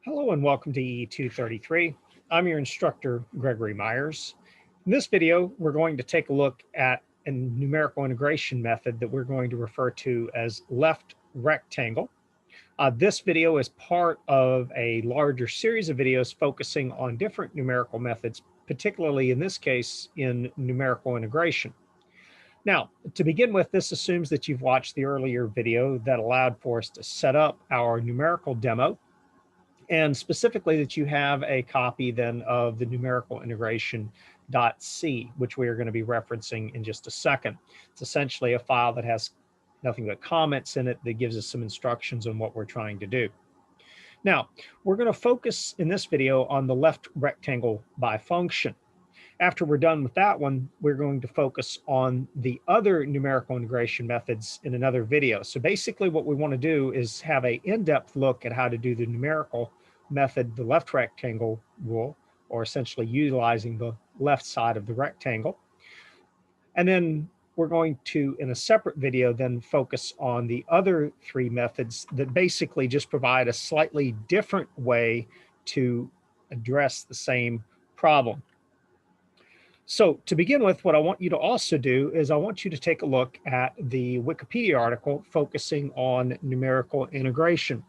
Hello and welcome to EE233. I'm your instructor, Gregory Myers. In this video, we're going to take a look at a numerical integration method that we're going to refer to as left rectangle. This video is part of a larger series of videos focusing on different numerical methods, particularly in this case in numerical integration. Now, to begin with, this assumes that you've watched the earlier video that allowed for us to set up our numerical demo, and specifically that you have a copy then of the numerical integration.c, which we are going to be referencing in just a second. It's essentially a file that has nothing but comments in it that gives us some instructions on what we're trying to do. Now, we're going to focus in this video on the left rectangle by function. After we're done with that one, we're going to focus on the other numerical integration methods in another video. So basically what we want to do is have an in-depth look at how to do the numerical method, the left rectangle rule, or essentially utilizing the left side of the rectangle. And then we're going to, in a separate video, then focus on the other three methods that basically just provide a slightly different way to address the same problem. So to begin with, what I want you to also do is I want you to take a look at the Wikipedia article focusing on numerical integration,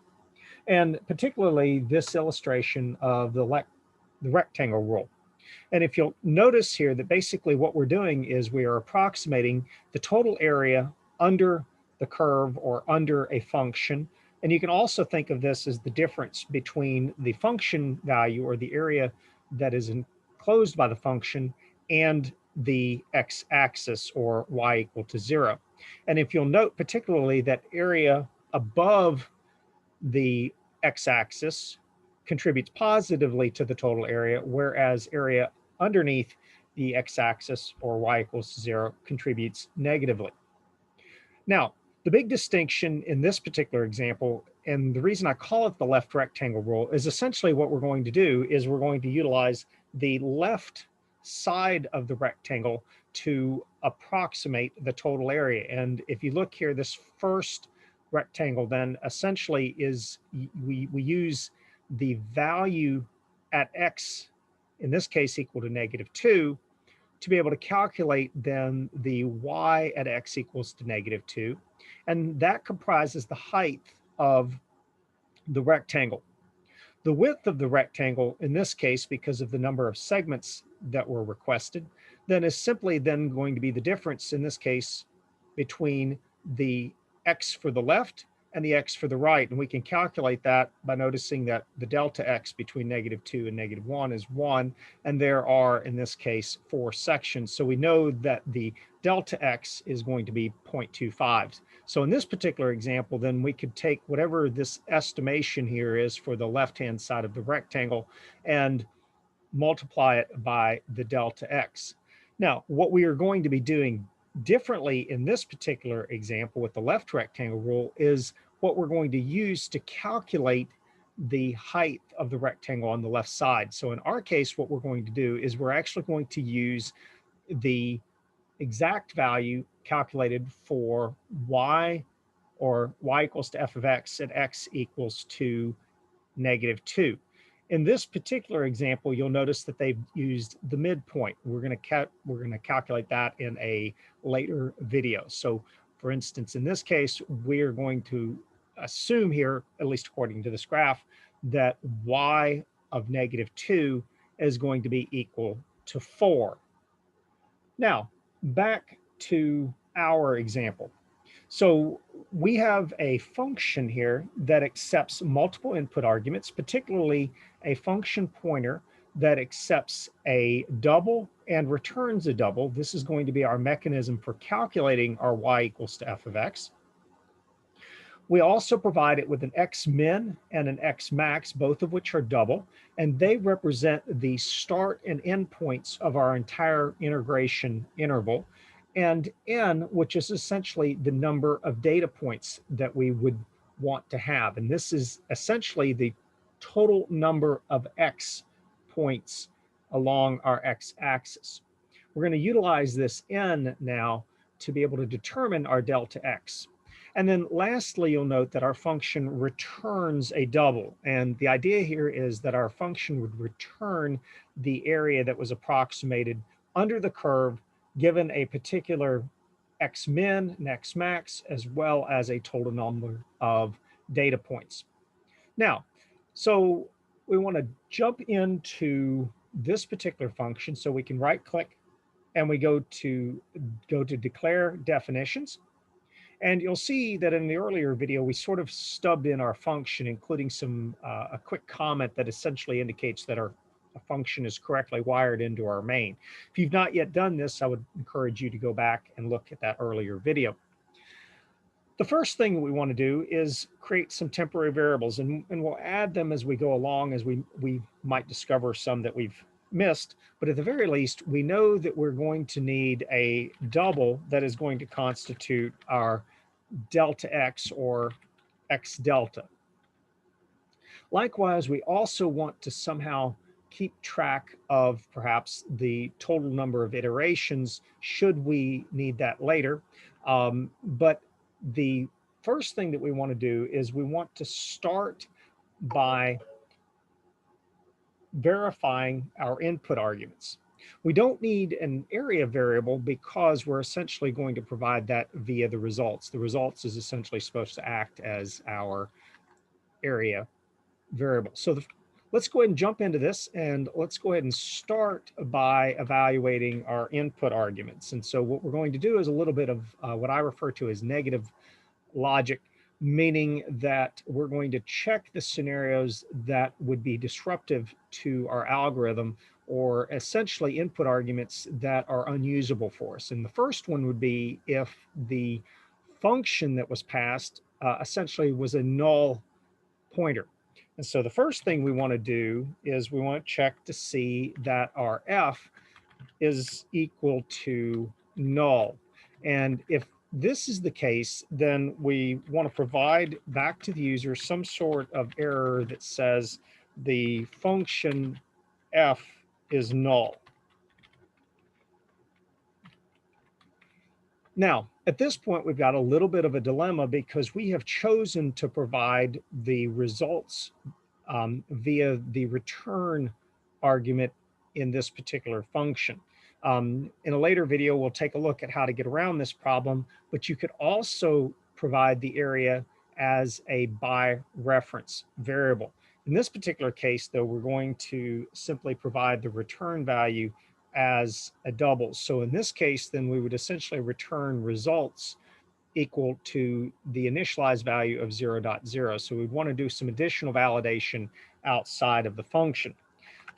and particularly this illustration of the rectangle rule. And if you'll notice here that basically what we're doing is we are approximating the total area under the curve or under a function. And you can also think of this as the difference between the function value or the area that is enclosed by the function and the x-axis or y equal to 0. And if you'll note particularly that area above the x-axis contributes positively to the total area, whereas area underneath the x-axis or y equals 0 contributes negatively. Now, the big distinction in this particular example, and the reason I call it the left rectangle rule, is essentially what we're going to do is we're going to utilize the left side of the rectangle to approximate the total area. And if you look here, this first rectangle then essentially is we use the value at x, in this case equal to -2, to be able to calculate then the y at x equals to -2. And that comprises the height of the rectangle. The width of the rectangle, in this case, because of the number of segments that were requested, then is simply then going to be the difference, in this case, between the x for the left and the x for the right. And we can calculate that by noticing that the delta x between -2 and -1 is 1. And there are, in this case, 4 sections. So we know that the delta x is going to be 0.25. So in this particular example, then we could take whatever this estimation here is for the left-hand side of the rectangle and multiply it by the delta x. Now, what we are going to be doing differently in this particular example with the left rectangle rule is what we're going to use to calculate the height of the rectangle on the left side. So in our case, what we're going to do is we're actually going to use the exact value calculated for y, or y equals to f of x at x equals to -2. In this particular example, you'll notice that they've used the midpoint. We're going to calculate that in a later video. So for instance, in this case, we're going to assume here, at least according to this graph, that y of -2 is going to be equal to 4. Now, back to our example. So we have a function here that accepts multiple input arguments, particularly a function pointer that accepts a double and returns a double. This is going to be our mechanism for calculating our y equals to f of x. We also provide it with an x min and an x max, both of which are double, and they represent the start and end points of our entire integration interval, and n, which is essentially the number of data points that we would want to have. And this is essentially the total number of x points along our x-axis. We're going to utilize this n now to be able to determine our delta x. And then lastly, you'll note that our function returns a double. And the idea here is that our function would return the area that was approximated under the curve given a particular x min and x max, as well as a total number of data points. Now, so we want to jump into this particular function. So we can right click and we go to declare definitions. And you'll see that in the earlier video, we sort of stubbed in our function, including a quick comment that essentially indicates that our function is correctly wired into our main. If you've not yet done this, I would encourage you to go back and look at that earlier video. The first thing we want to do is create some temporary variables, and we'll add them as we go along, as we might discover some that we've missed. But at the very least, we know that we're going to need a double that is going to constitute our delta x, or x delta. Likewise, we also want to somehow keep track of perhaps the total number of iterations should we need that later. But the first thing that we want to do is we want to start by verifying our input arguments. We don't need an area variable because we're essentially going to provide that via the results. The results is essentially supposed to act as our area variable. So let's go ahead and jump into this, and let's go ahead and start by evaluating our input arguments. And so what we're going to do is a little bit of what I refer to as negative logic, meaning that we're going to check the scenarios that would be disruptive to our algorithm, or essentially input arguments that are unusable for us. And the first one would be if the function that was passed essentially was a null pointer. And so the first thing we want to do is we want to check to see that our f is equal to null. And if this is the case, then we want to provide back to the user some sort of error that says the function f is null. Now, at this point, we've got a little bit of a dilemma because we have chosen to provide the results via the return argument in this particular function. In a later video, we'll take a look at how to get around this problem, but you could also provide the area as a by reference variable. In this particular case, though, we're going to simply provide the return value as a double. So in this case, then we would essentially return results equal to the initialized value of 0.0. So we'd want to do some additional validation outside of the function.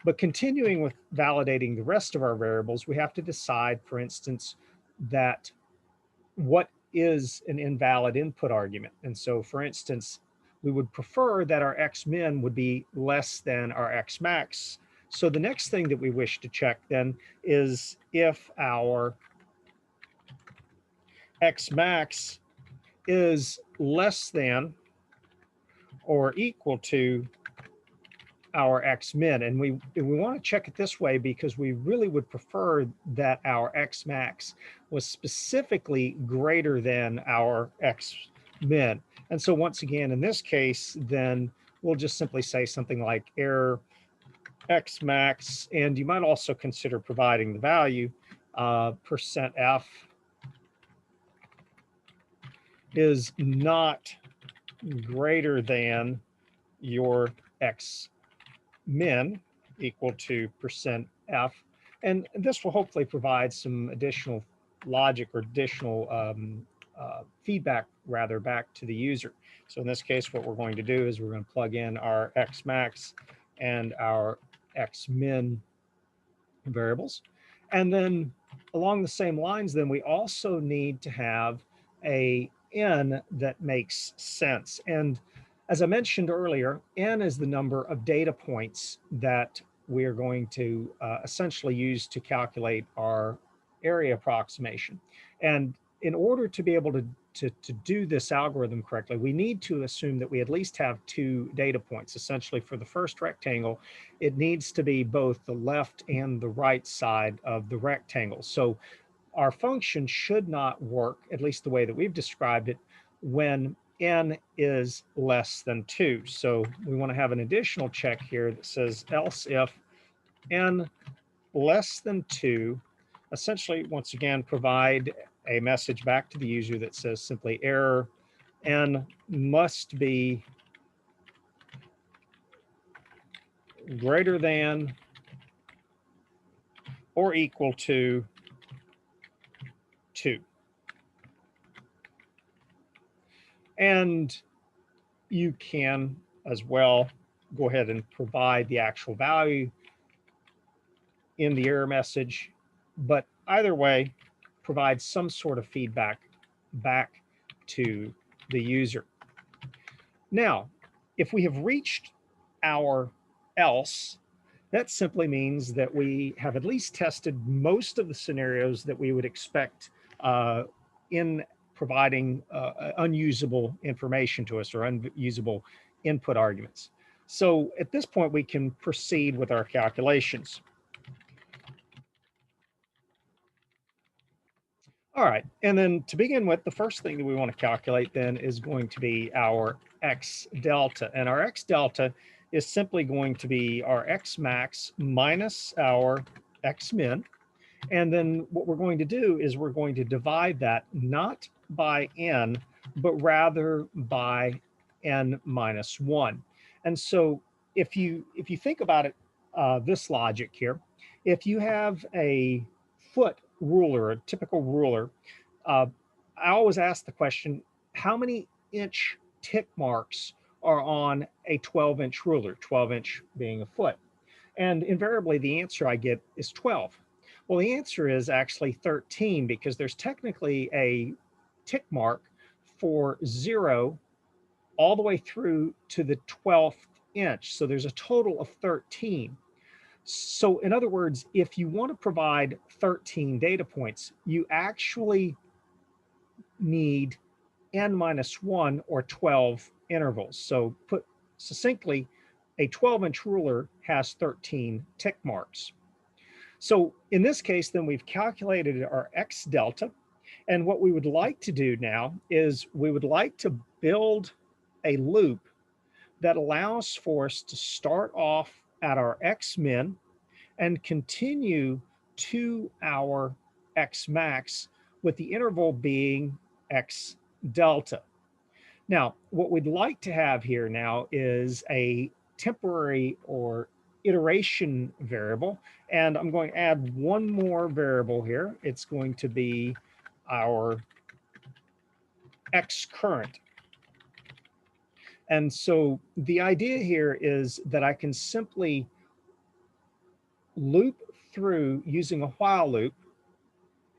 But continuing with validating the rest of our variables, we have to decide, for instance, that what is an invalid input argument. And so, for instance, we would prefer that our x min would be less than our x max. So the next thing that we wish to check then is if our x max is less than or equal to our x min. And we want to check it this way because we really would prefer that our x max was specifically greater than our x min. And so once again, in this case, then we'll just simply say something like error x max, and you might also consider providing the value %f is not greater than your x min equal to %f. And this will hopefully provide some additional logic or additional feedback rather back to the user. So in this case, what we're going to do is we're going to plug in our x max and our x min variables. And then along the same lines, then we also need to have a n that makes sense. And as I mentioned earlier, n is the number of data points that we are going to essentially use to calculate our area approximation. And in order to be able to do this algorithm correctly, we need to assume that we at least have 2 data points. Essentially, for the first rectangle, it needs to be both the left and the right side of the rectangle. So our function should not work, at least the way that we've described it, when n is less than 2. So we want to have an additional check here that says else if n less than 2, essentially, once again, provide a message back to the user that says simply error, n must be greater than or equal to 2. And you can as well go ahead and provide the actual value in the error message, but either way, provide some sort of feedback back to the user. Now, if we have reached our else, that simply means that we have at least tested most of the scenarios that we would expect in providing unusable information to us or unusable input arguments. So at this point, we can proceed with our calculations. All right, and then to begin with, the first thing that we want to calculate then is going to be our x delta. And our x delta is simply going to be our x max minus our x min. And then what we're going to do is we're going to divide that not by n, but rather by n minus 1. And so if you think about it, this logic here, if you have a foot ruler, a typical ruler, uh, I always ask the question, how many inch tick marks are on a 12-inch ruler, 12-inch being a foot? And invariably, the answer I get is 12. Well, the answer is actually 13 because there's technically a tick mark for 0 all the way through to the 12th inch. So there's a total of 13. So in other words, if you want to provide 13 data points, you actually need n minus 1 or 12 intervals. So put succinctly, a 12-inch ruler has 13 tick marks. So in this case, then we've calculated our x delta. And what we would like to do now is we would like to build a loop that allows for us to start off at our x min and continue to our x max with the interval being x delta. Now, what we'd like to have here now is a temporary or iteration variable, and I'm going to add one more variable here. It's going to be our x current. And so the idea here is that I can simply loop through using a while loop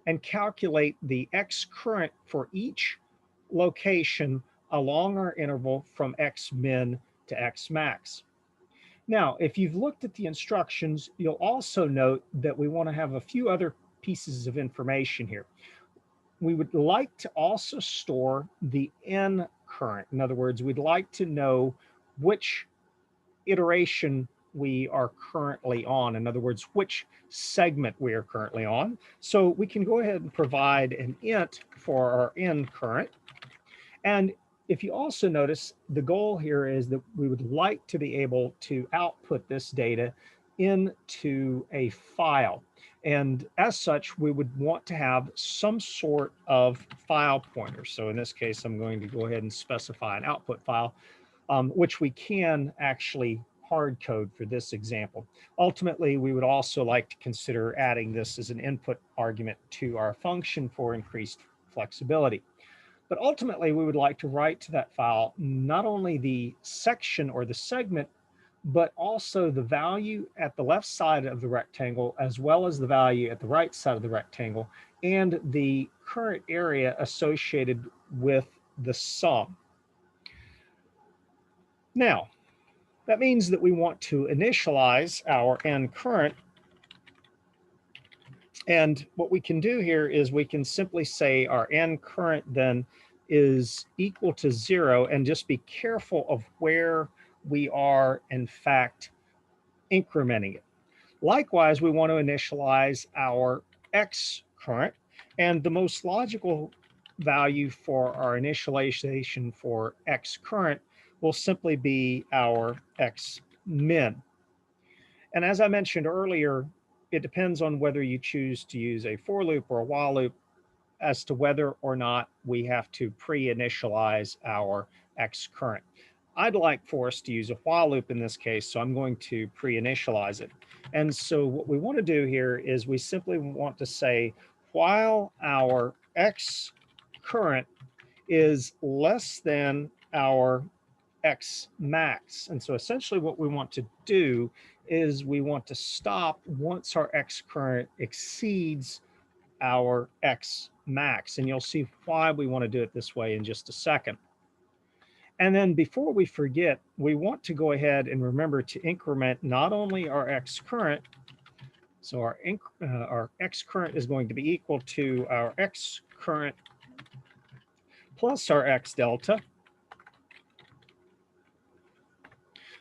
and calculate the x current for each location along our interval from x min to x max. Now, if you've looked at the instructions, you'll also note that we want to have a few other pieces of information here. We would like to also store the n current. In other words, we'd like to know which iteration we are currently on. In other words, which segment we are currently on. So we can go ahead and provide an int for our n current. And if you also notice, the goal here is that we would like to be able to output this data into a file. And as such, we would want to have some sort of file pointer. So in this case, I'm going to go ahead and specify an output file, which we can actually hard code for this example. Ultimately, we would also like to consider adding this as an input argument to our function for increased flexibility. But ultimately, we would like to write to that file not only the section or the segment, but also the value at the left side of the rectangle, as well as the value at the right side of the rectangle, and the current area associated with the sum. Now, that means that we want to initialize our n current. And what we can do here is we can simply say our n current then is equal to 0, and just be careful of where we are, in fact, incrementing it. Likewise, we want to initialize our x current, and the most logical value for our initialization for x current will simply be our x min. And as I mentioned earlier, it depends on whether you choose to use a for loop or a while loop as to whether or not we have to pre-initialize our x current. I'd like for us to use a while loop in this case, so I'm going to pre-initialize it. And so what we want to do here is we simply want to say while our x current is less than our x max. And so essentially what we want to do is we want to stop once our x current exceeds our x max. And you'll see why we want to do it this way in just a second. And then before we forget, we want to go ahead and remember to increment not only our x current, so our x current is going to be equal to our x current plus our x delta,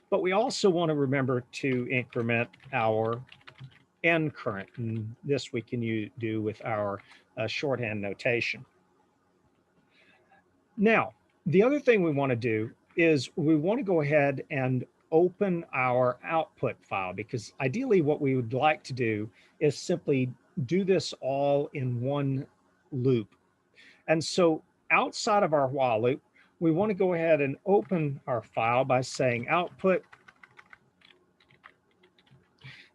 but we also want to remember to increment our n current, and this we can do with our shorthand notation. Now, the other thing we want to do is we want to go ahead and open our output file, because ideally what we would like to do is simply do this all in one loop. And so outside of our while loop, we want to go ahead and open our file by saying output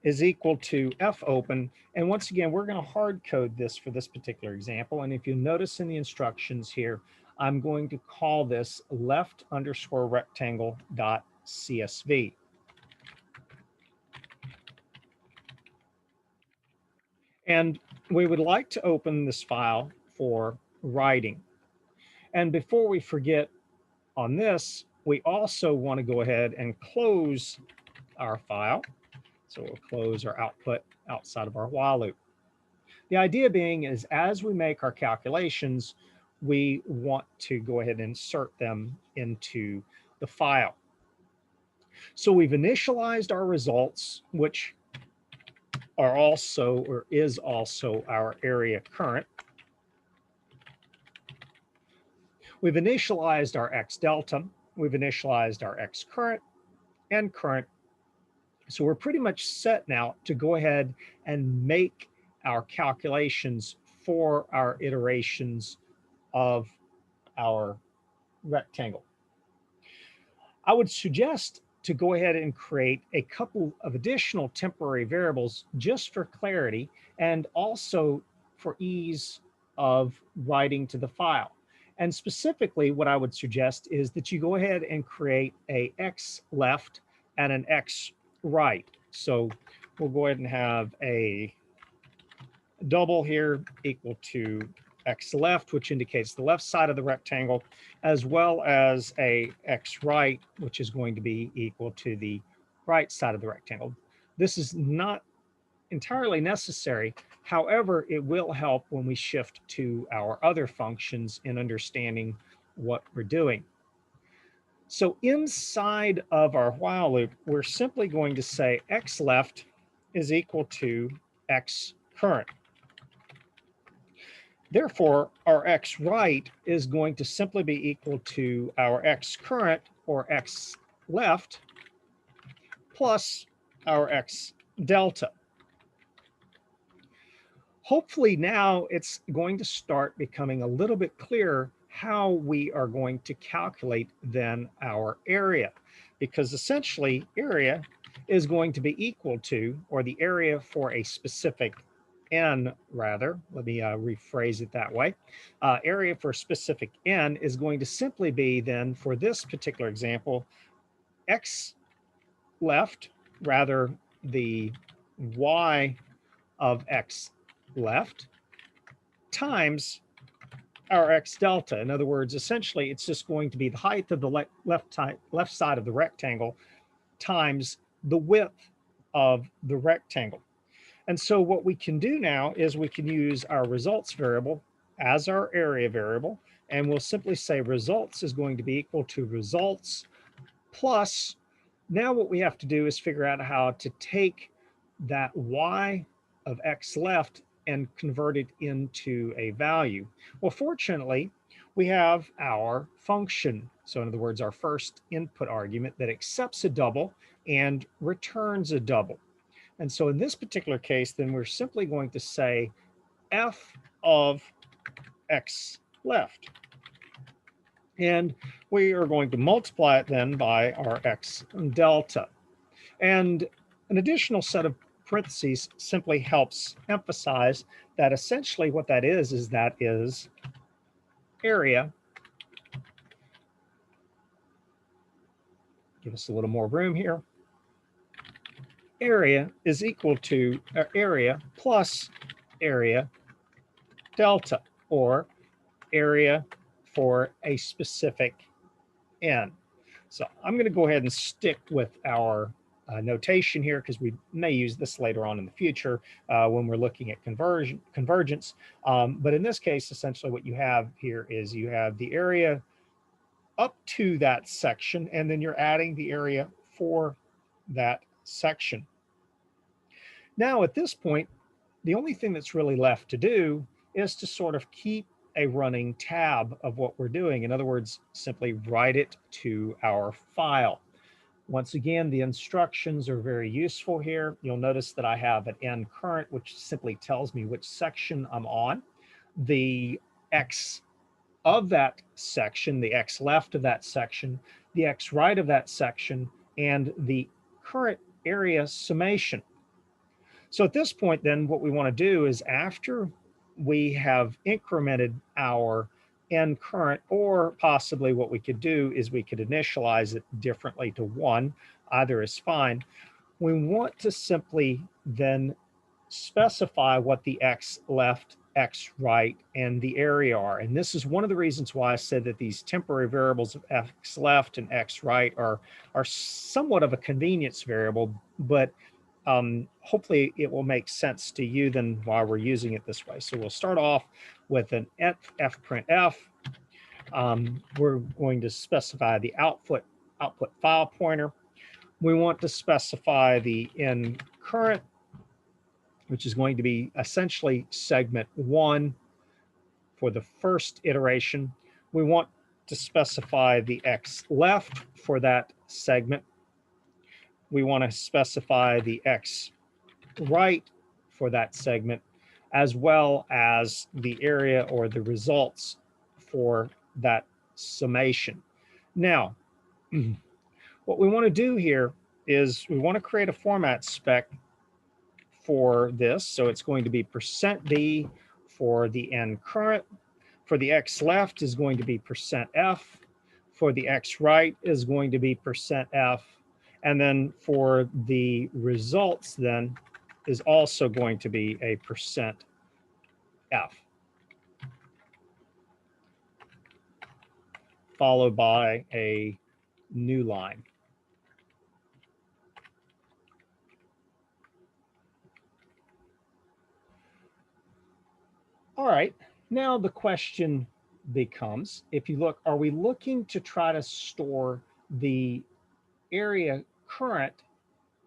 is equal to fopen. And once again, we're going to hard code this for this particular example. And if you notice in the instructions here, I'm going to call this left_rectangle.csv. And we would like to open this file for writing. And before we forget on this, we also want to go ahead and close our file. So we'll close our output outside of our while loop. The idea being is as we make our calculations, we want to go ahead and insert them into the file. So we've initialized our results, which are also or is also our area current. We've initialized our x delta. We've initialized our x current and current. So we're pretty much set now to go ahead and make our calculations for our iterations of our rectangle. I would suggest to go ahead and create a couple of additional temporary variables just for clarity and also for ease of writing to the file. And specifically, what I would suggest is that you go ahead and create a x left and an x right. So we'll go ahead and have a double here equal to x left, which indicates the left side of the rectangle, as well as a x right, which is going to be equal to the right side of the rectangle. This is not entirely necessary. However, it will help when we shift to our other functions in understanding what we're doing. So inside of our while loop, we're simply going to say x left is equal to x current. Therefore, our x right is going to simply be equal to our x current or x left plus our x delta. Hopefully now it's going to start becoming a little bit clearer how we are going to calculate then our area, because essentially area is going to be equal to, or the area for a specific n rather, let me rephrase it that way, area for a specific n is going to simply be then for this particular example, x left, rather the y of x left times our x delta. In other words, essentially, it's just going to be the height of the left side of the rectangle times the width of the rectangle. And so what we can do now is we can use our results variable as our area variable, and we'll simply say results is going to be equal to results plus, now what we have to do is figure out how to take that y of x left and convert it into a value? Well, fortunately, we have our function. So in other words, our first input argument that accepts a double and returns a double. And so in this particular case, then we're simply going to say f of x left. And we are going to multiply it then by our x delta. And an additional set of parentheses simply helps emphasize that essentially what that is area. Give us a little more room here. Area is equal to area plus area delta, or area for a specific n. So I'm going to go ahead and stick with our notation here because we may use this later on in the future when we're looking at convergence. But in this case, essentially what you have here is you have the area up to that section, and then you're adding the area for that section. Now at this point, the only thing that's really left to do is to sort of keep a running tab of what we're doing. In other words, simply write it to our file. Once again, the instructions are very useful here. You'll notice that I have an n current, which simply tells me which section I'm on. The x of that section, the x left of that section, the x right of that section, and the current area summation. So at this point, then, what we want to do is after we have incremented our n current, or possibly what we could do is we could initialize it differently to 1, either is fine. We want to simply then specify what the x left, x right, and the area are. And this is one of the reasons why I said that these temporary variables of x left and x right are somewhat of a convenience variable, but hopefully it will make sense to you then while we're using it this way. So we'll start off with an f print f. We're going to specify the output file pointer. We want to specify the n current, which is going to be essentially segment 1 for the first iteration. We want to specify the x left for that segment. We want to specify the x right for that segment, as well as the area or the results for that summation. Now, what we want to do here is we want to create a format spec for this. So it's going to be %d for the n current. For the x left is going to be %f. For the x right is going to be %f. And then for the results then is also going to be a %f. Followed by a new line. All right, now the question becomes, if you look, are we looking to try to store the area current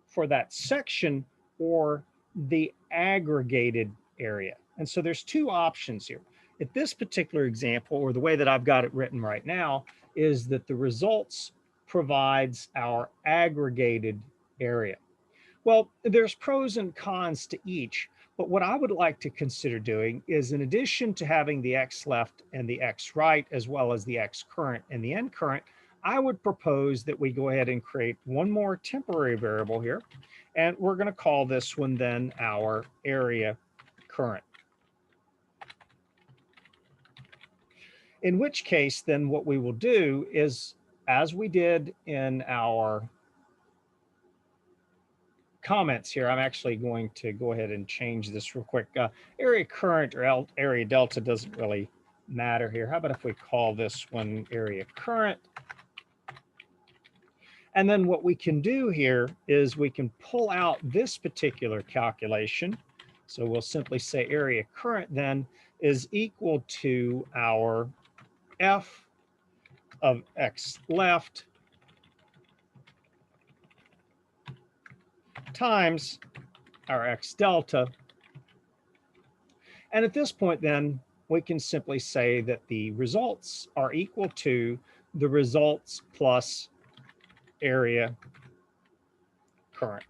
for that section or the aggregated area? And so there's two options here. At this particular example, or the way that I've got it written right now, is that the results provides our aggregated area. Well, there's pros and cons to each, but what I would like to consider doing is, in addition to having the x left and the x right, as well as the x current and the n current, I would propose that we go ahead and create one more temporary variable here, and we're going to call this one then our area current. In which case, then what we will do is, as we did in our comments here, I'm actually going to go ahead and change this real quick. Area current or area delta doesn't really matter here. How about if we call this one area current? And then what we can do here is we can pull out this particular calculation. So we'll simply say area current then is equal to our f of x left times our x delta And at this point, then, we can simply say that the results are equal to the results plus area current.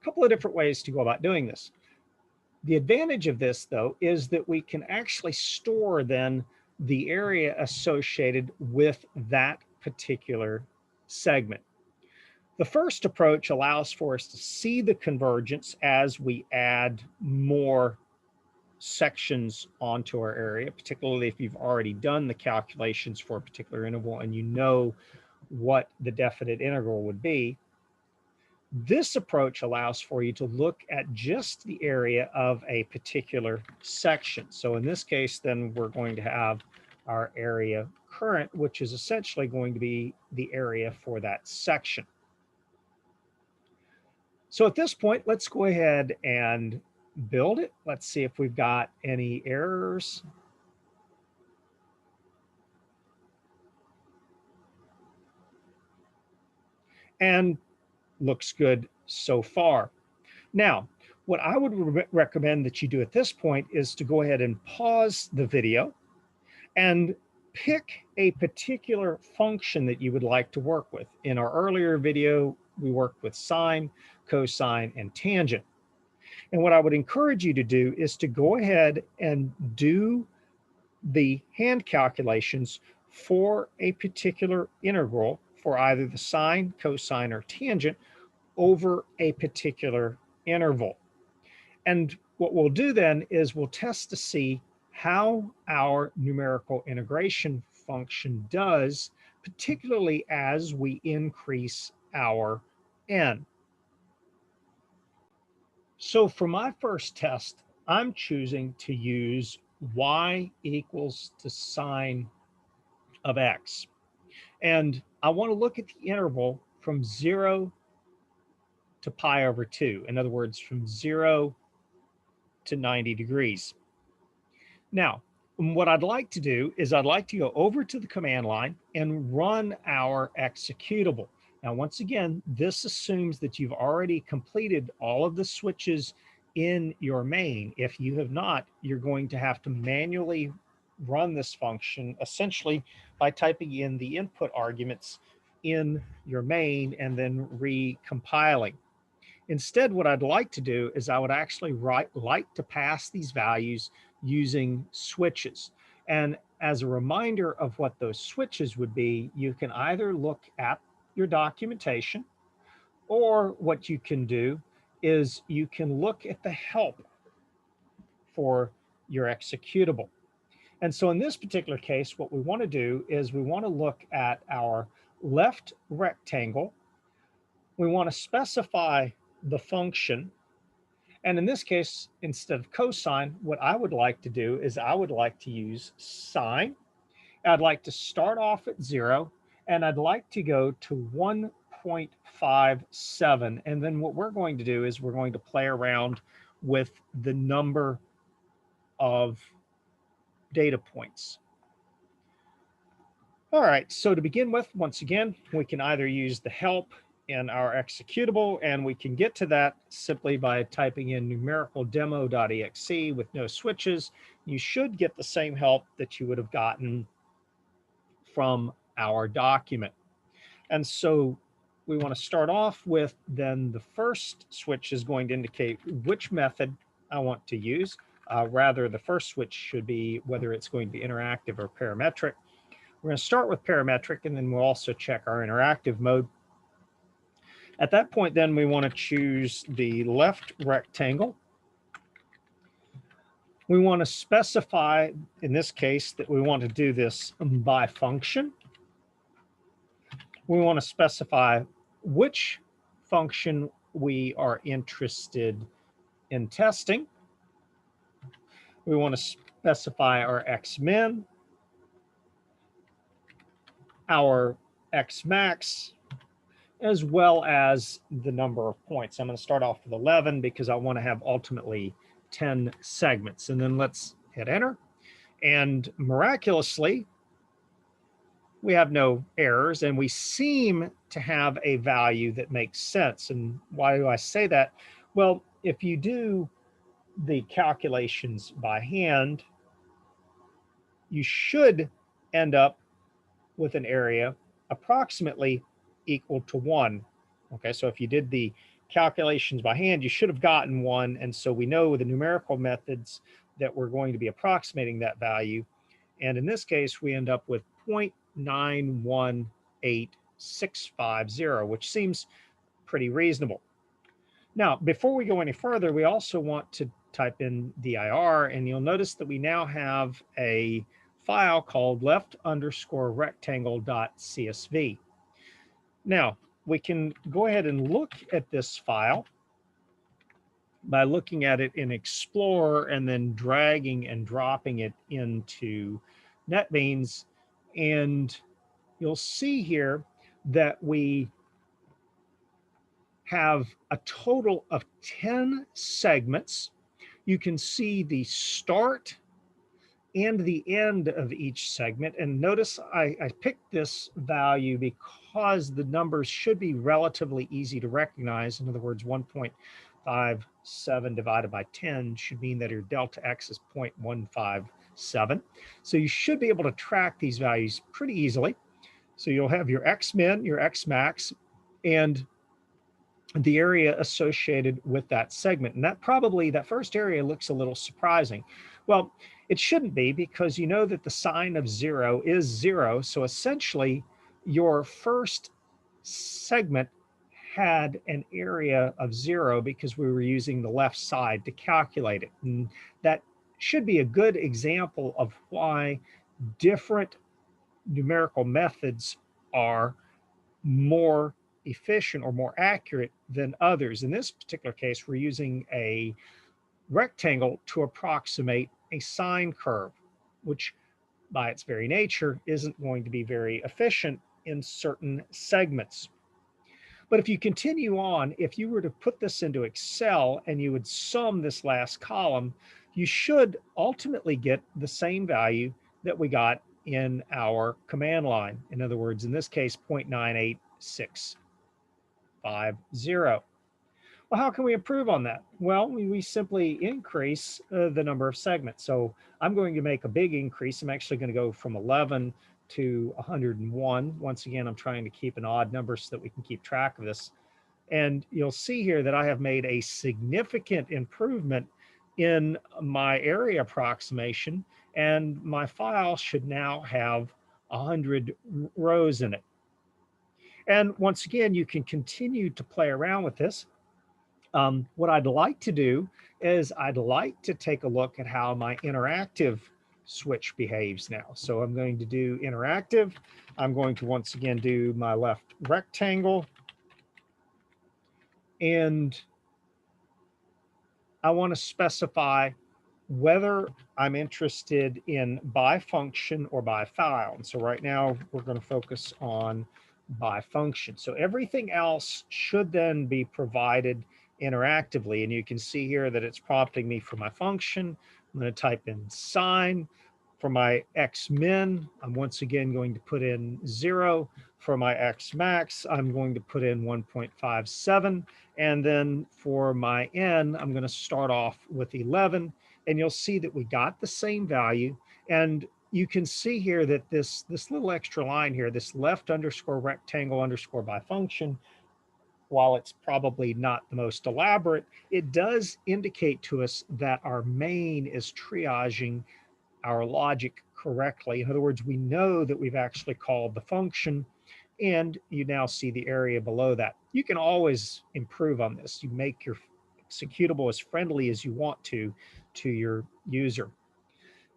A couple of different ways to go about doing this. The advantage of this, though, is that we can actually store then the area associated with that particular segment. The first approach allows for us to see the convergence as we add more sections onto our area, particularly if you've already done the calculations for a particular interval and you know what the definite integral would be. This approach allows for you to look at just the area of a particular section. So in this case, then we're going to have our area current, which is essentially going to be the area for that section. So at this point, let's go ahead and build it. Let's see if we've got any errors. And looks good so far. Now, what I would recommend that you do at this point is to go ahead and pause the video and pick a particular function that you would like to work with. In our earlier video, we worked with sine, cosine, and tangent. And what I would encourage you to do is to go ahead and do the hand calculations for a particular integral for either the sine, cosine, or tangent over a particular interval. And what we'll do then is we'll test to see how our numerical integration function does, particularly as we increase our n. So for my first test, I'm choosing to use y equals to sine of x. And I want to look at the interval from 0 to pi over 2. In other words, from 0 to 90 degrees. Now, what I'd like to do is I'd like to go over to the command line and run our executable. Now, once again, this assumes that you've already completed all of the switches in your main. If you have not, you're going to have to manually run this function essentially by typing in the input arguments in your main and then recompiling. Instead, what I'd like to do is I would actually like to pass these values using switches. And as a reminder of what those switches would be, you can either look at your documentation, or what you can do is you can look at the help for your executable. And so in this particular case, what we want to do is we want to look at our left rectangle. We want to specify the function. And in this case, instead of cosine, what I would like to do is I would like to use sine. I'd like to start off at 0, and I'd like to go to 1.57. And then what we're going to do is we're going to play around with the number of data points. All right, so to begin with, once again, we can either use the help in our executable, and we can get to that simply by typing in numerical demo.exe with no switches. You should get the same help that you would have gotten from our document. And so we want to start off with then the first switch is going to indicate which method I want to use. Rather, the first switch should be whether it's going to be interactive or parametric. We're going to start with parametric, and then we'll also check our interactive mode. At that point, then we want to choose the left rectangle. We want to specify, in this case, that we want to do this by function. We want to specify which function we are interested in testing. We want to specify our x min, our x max, as well as the number of points. I'm going to start off with 11 because I want to have ultimately 10 segments. And then let's hit enter. And miraculously, we have no errors, and we seem to have a value that makes sense. And why do I say that? Well, if you do the calculations by hand, you should end up with an area approximately equal to 1. Okay, so if you did the calculations by hand, you should have gotten 1. And so we know with the numerical methods that we're going to be approximating that value. And in this case, we end up with 0.918650, which seems pretty reasonable. Now, before we go any further, we also want to type in dir, and you'll notice that we now have a file called left_rectangle.csv. Now, we can go ahead and look at this file by looking at it in Explorer and then dragging and dropping it into NetBeans. And you'll see here that we have a total of 10 segments. You can see the start and the end of each segment. And notice I picked this value because the numbers should be relatively easy to recognize. In other words, 1.57 divided by 10 should mean that your delta x is 0.157. So you should be able to track these values pretty easily. So you'll have your x min, your x max, and the area associated with that segment. And that first area looks a little surprising. Well, it shouldn't be, because you know that the sign of 0 is 0. So essentially your first segment had an area of 0 because we were using the left side to calculate it. And that should be a good example of why different numerical methods are more efficient or more accurate than others. In this particular case, we're using a rectangle to approximate a sine curve, which by its very nature isn't going to be very efficient in certain segments. But if you continue on, if you were to put this into Excel and you would sum this last column, you should ultimately get the same value that we got in our command line. In other words, in this case, 0.98650. Well, how can we improve on that? Well, we simply increase the number of segments. So I'm going to make a big increase. I'm actually going to go from 11 to 101. Once again, I'm trying to keep an odd number so that we can keep track of this. And you'll see here that I have made a significant improvement in my area approximation, and my file should now have 100 rows in it. And once again, you can continue to play around with this. What I'd like to do is I'd like to take a look at how my interactive switch behaves now. So I'm going to do interactive. I'm going to once again do my left rectangle. And I want to specify whether I'm interested in by function or by file. And so right now we're going to focus on by function. So everything else should then be provided interactively. And you can see here that it's prompting me for my function. I'm going to type in sine. For my x min, I'm once again going to put in 0. For my x max, I'm going to put in 1.57. And then for my n, I'm going to start off with 11. And you'll see that we got the same value. And you can see here that this little extra line here, this left underscore rectangle underscore by function, while it's probably not the most elaborate, it does indicate to us that our main is triaging our logic correctly. In other words, we know that we've actually called the function, and you now see the area below that. You can always improve on this. You make your executable as friendly as you want to your user.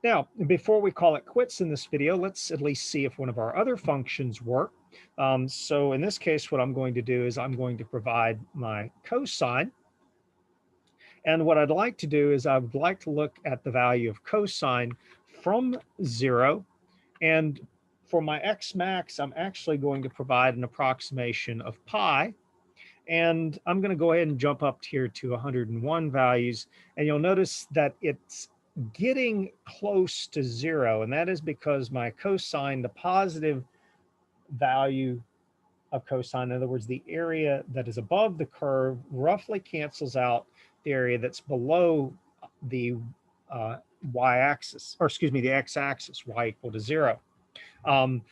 Now, before we call it quits in this video, let's at least see if one of our other functions work. So in this case, what I'm going to do is I'm going to provide my cosine. And what I'd like to do is I would like to look at the value of cosine from 0. And for my x max, I'm actually going to provide an approximation of pi. And I'm going to go ahead and jump up here to 101 values. And you'll notice that it's getting close to 0. And that is because my cosine, the positive value of cosine, in other words, the area that is above the curve, roughly cancels out the area that's below the y-axis, or excuse me, the x-axis, y equal to 0. Um,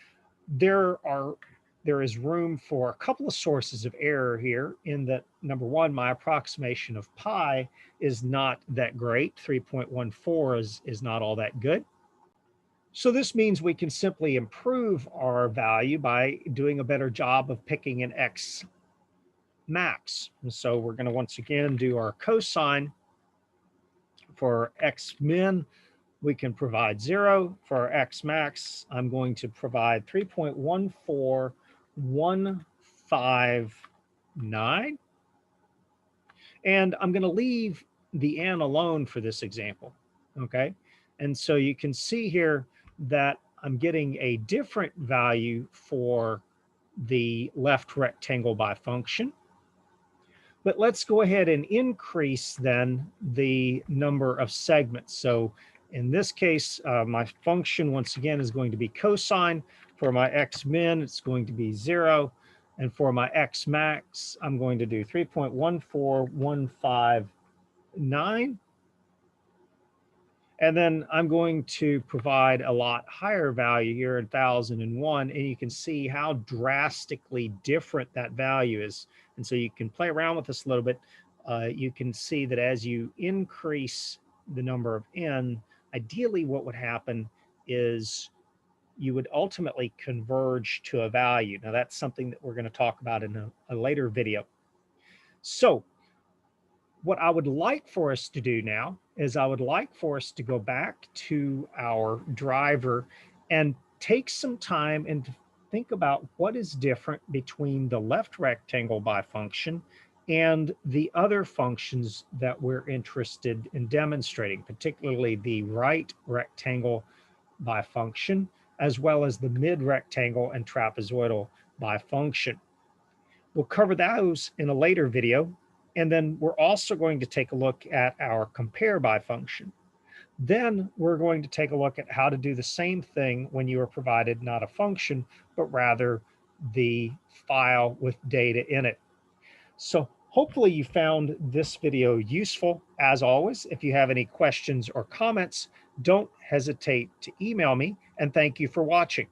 there is room for a couple of sources of error here in that, number one, my approximation of pi is not that great. 3.14 is not all that good. So this means we can simply improve our value by doing a better job of picking an x max. And so we're going to once again do our cosine. For x min, we can provide 0. For our x max, I'm going to provide 3.14159. And I'm going to leave the n alone for this example, okay? And so you can see here that I'm getting a different value for the left rectangle bifunction. But let's go ahead and increase then the number of segments. So in this case, my function once again is going to be cosine. For my x min, it's going to be 0. And for my x max, I'm going to do 3.14159. And then I'm going to provide a lot higher value here, 1001, and you can see how drastically different that value is. And so you can play around with this a little bit. You can see that as you increase the number of n, ideally what would happen is you would ultimately converge to a value. Now that's something that we're going to talk about in a later video. So what I would like for us to do now is I would like for us to go back to our driver and take some time and think about what is different between the left rectangle bifunction and the other functions that we're interested in demonstrating, particularly the right rectangle bifunction, as well as the mid rectangle and trapezoidal bifunction. We'll cover those in a later video. And then we're also going to take a look at our compare bifunction. Then we're going to take a look at how to do the same thing when you are provided not a function, but rather the file with data in it. So hopefully you found this video useful. As always, if you have any questions or comments, don't hesitate to email me, and thank you for watching.